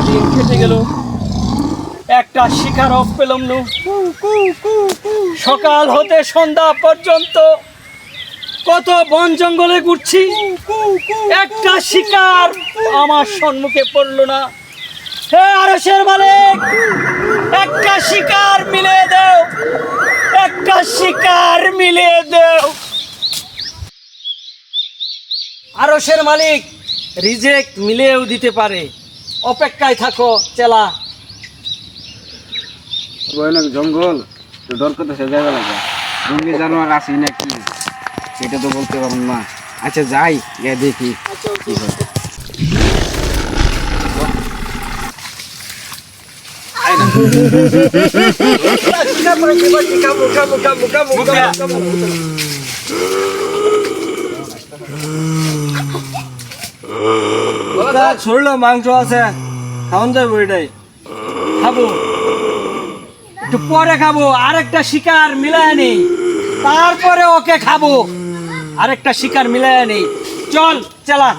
দিন কেটে গেল, একটা শিকারও পেলাম না। সকাল হতে সন্ধ্যা পর্যন্ত কত বন জঙ্গলে ঘুরছি, একটা শিকার আমার সম্মুখে পড়লো না। হে আরশের মালিক, একটা শিকার মিলিয়ে দাও, একটা শিকার মিলিয়ে দাও। আরশের মালিক রিজেক্ট মিলেও দিতে পারে, অপেক্ষায় থাকো চেলা। ভয়ানক জঙ্গল, তো ডর করতেছে যাইবা লাগবে। জঙ্গলি জানোয়ার আছে নাকি সেটা তো বলতে পারুন না। আচ্ছা যাই, গিয়ে দেখি কি হয়। ছড়লো মাংস আছে, খাওয়ান যাবো, এটাই খাবো, একটু পরে খাবো। আরেকটা শিকার মিলায় নেই, তারপরে ওকে খাবো। আরেকটা শিকার মিলায় নেই, চল চালা।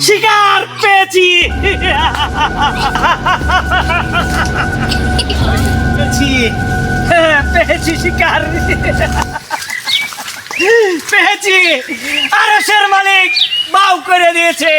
শিকার পেয়েছি, পেয়েছি, পেয়েছি শিকার, পেয়েছি। আরশের মালিক বাউ করে দিয়েছে।